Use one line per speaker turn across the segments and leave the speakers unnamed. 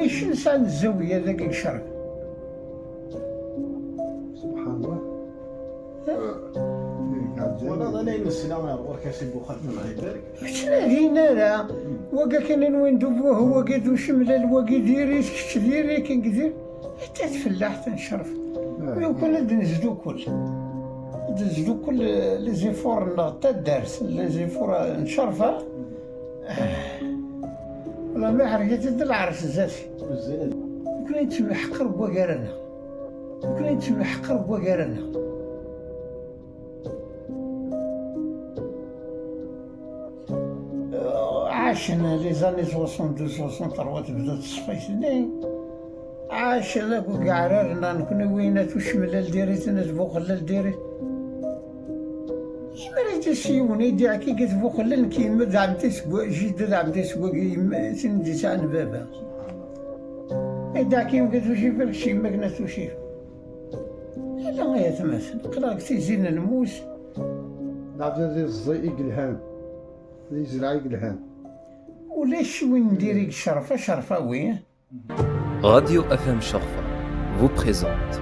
ماشي نسال الزاويه ذاك الشرف.
سبحان الله.
والله انا يمسنا وركاسي بوخات من غير
شنا دينا لا وكا كان وين دوبوه هو قد وشمل الوقي ديري كش ديري كان كدير حتى تفلاح تنشرف. لو كنا نزدو كل لي زيفور نغطى الدرس لي زيفور نشرفها. والله ما حركت العرس زاتي
بزاف.
كنا يتسمى حقر بوكارنا، كنا يتسمى حقر بوكارنا. عاشنا لي زاني 62 63 تبدا تصفيتني. عاش هذاك وكاع عرارنا كنا وينات وشمل الديريت نزبو خلال الديريت. كيما تسيون يدي عكي كتبو خلال كيما دعمتي سوا جيد دعمتي سوا كيما تندي تاع بابا. يدي كيما كتوشي بالك شي ما كنا توشي. لا غير تماثل قراك تيزين الموس.
نعطي الزي يقلهان اللي يزرع يقلهان.
ولاش وين نديري شرفة وين؟
Radio FM Sharfa vous présente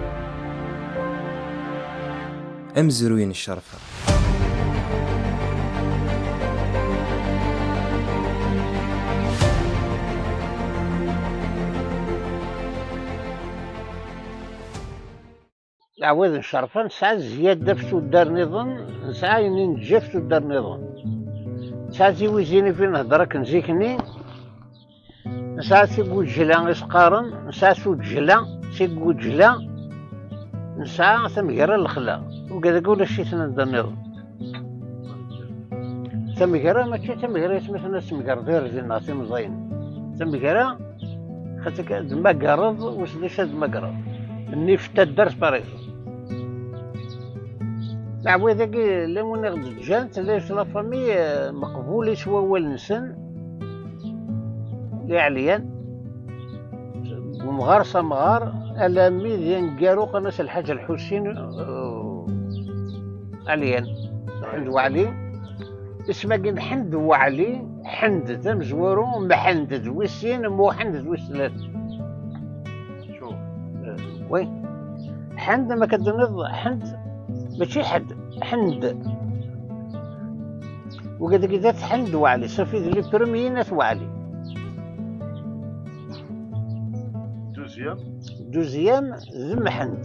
Amzerouine Sharfa.
عوض الشرفة نسعى زيادة في تودار نظام نسعى ننجح في تودار نظام نسعى زيوزيني فين نهضرك نزيكني نسعى سيقول جلا إسقارن نسعى سود جلا سيقول جلا نسعى ثمجرى الخلا وكذا قول شي تنهضر نظام ثمجرى ماشي ثمجرى اسمها ثمجرى دير زين ناصي مزين ثمجرى خاطرك دمقرض وسديش دمقرض النفط الدرس باريزو العوي ذاك لمن يغد جانت ليش لا فامي مقبولة سوا والنسن لي عليان ومغار سمغار ألامي ديال كارو قناس الحاج الحسين عليان حمد وعلي اسمه كان حمد وعلي حمد تمزورو محندد ويسين محندد ويسلات شوف وين حمد ما كتنض حمد ماشي حمد وقد كذا حمد وعلي صافي لي برميينات وعلي دوزيام ذم حمد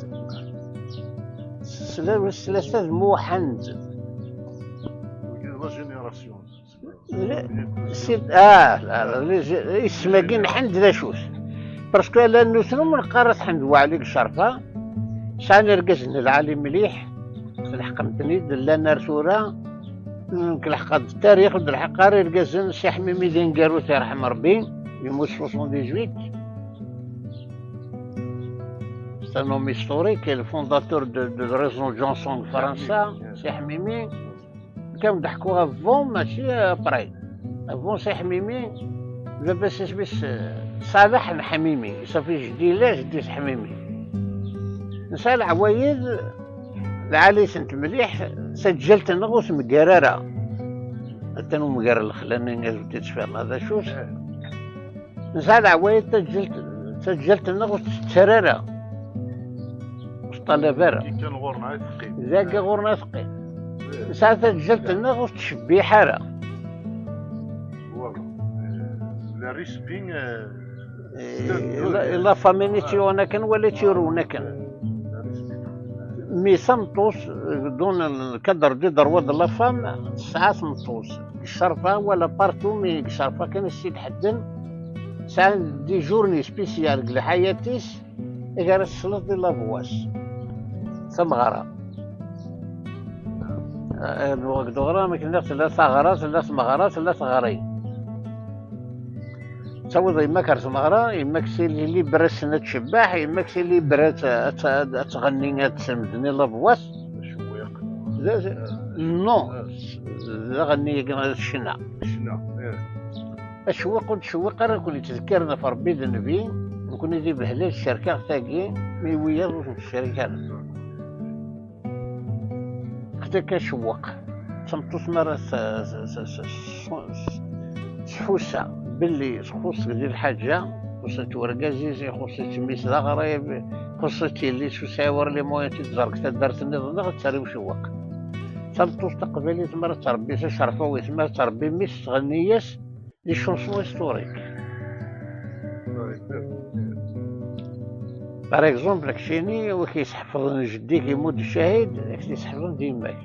ثلاثة ذمو حمد
لا جينيراسيون
لا اسمها كين حمد لا شوس باسكو لا نوثنو من قارة حمد وعلي الشرفة شحال ركزنا العالي مليح لحقمتني دلانا رسولة كلحق التاريخ بالحق ركزن سي حميمي دين كاروت يرحم ربي يموت 78 C'est un homme historique, le fondateur de la région Johnson فرنسا سي حميمي كانوا ضحكوا افون ماشي ابري افون سي حميمي لاباس اسمس صالح الحميمي صافي جدي حميمي نسال العوايد العالي سنت مليح سجلت النغوص مقرارة حتى نو مقرر الخلاني ناس تتفاعل هذا شوش نسال العوايد سجلت النغوص ترارة طلبارة
كان غورنا ثقيل
ذاك غورنا ثقيل نسال سجلت النغوص تشبي حارة
والله لا ريسبين
لا فاميني تيونا كان ولا تيرونا كان مي سمطوس دون الكدر دي درواد لا فام ساعة سمطوس الشرفة ولا بارتو مي الشرفة كان السيد حدن ساعة دي جورني سبيسيال لحياتيس إغار السلط دي لافواس ثمغرة الوقت غرا ما كنا ثلاثة غرات ثلاث مغارات ثلاث غاري تصور يماك رسمغرا يماك سي اللي برسنا تشباح يماك سي اللي برات تغني تسمدني لافواس
شويق
نو غني الشنا الشوق والشوق راه كون يتذكرنا في ربي النبي نكون يجي بهلال الشركة تاقي مي ويا في الشركة حتى كشوق تمطوس مرة سحوسة باللي سخوص ديال الحاجة خصت ورقازيزي خصت تميس دا غريب خصت اللي شو ساور لي موين تتزرق تدرت النظام غتسالي وشوق تمطوس تقبلي تمر تربي شرفوي تمر تربي ميس تغنياس لي شونسون هيستوريك باغ اكزومبل كشيني وكيسحفظ جدي كيموت الشهيد كيسحفظ ديماك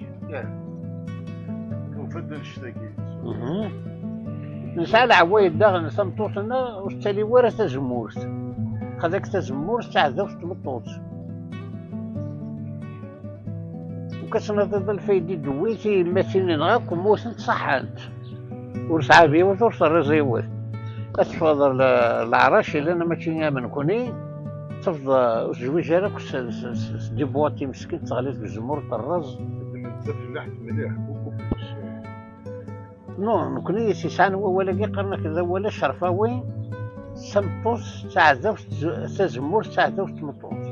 نفضل نشتكي
نسعى العوايد داغ نسمطوطنا والتالي ورث تزمورت هذاك تزمورت تاع ذوك تمطوط وكتنضد الفايدي دويتي مثلين غاك وموسن تصحانت ورسعى بيه وثورس الرزيوات كتفضل العراش اللي انا ماشي من كوني تفضل زويج هذاك دي بواطي مسكين تغليت بالزمور الرز
انت فلاحت مليح
نو نكوني سيسان ولا كي قرنا كذا ولا شرفاوي سمطوس تاع ذوك تزمور تاع ذوك تمطوس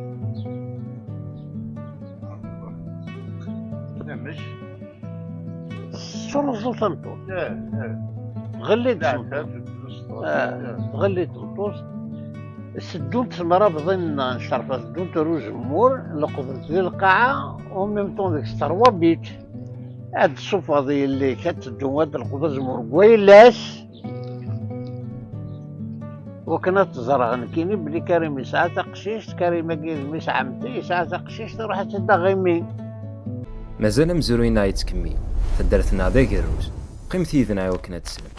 نعمش
شرزو تمطوس غليت تمطوس غليت تمطوس سدون تمرا بظن نشرف سدون تروج مور لقدرت لي القاعة وميم طون ديك ستروا بيت هاد الصوفة ذي اللي كتدو هاد القدر زمور كويلاش وكنا تزرع كيني بلي كريم ساعة قشيش كريمة كيزمي عمتي ساعة قشيش تروح تدغيمي
مازال مزروين يتكمل تدرتنا ذاك الروز قيمتي إذن عاوكنا تسلم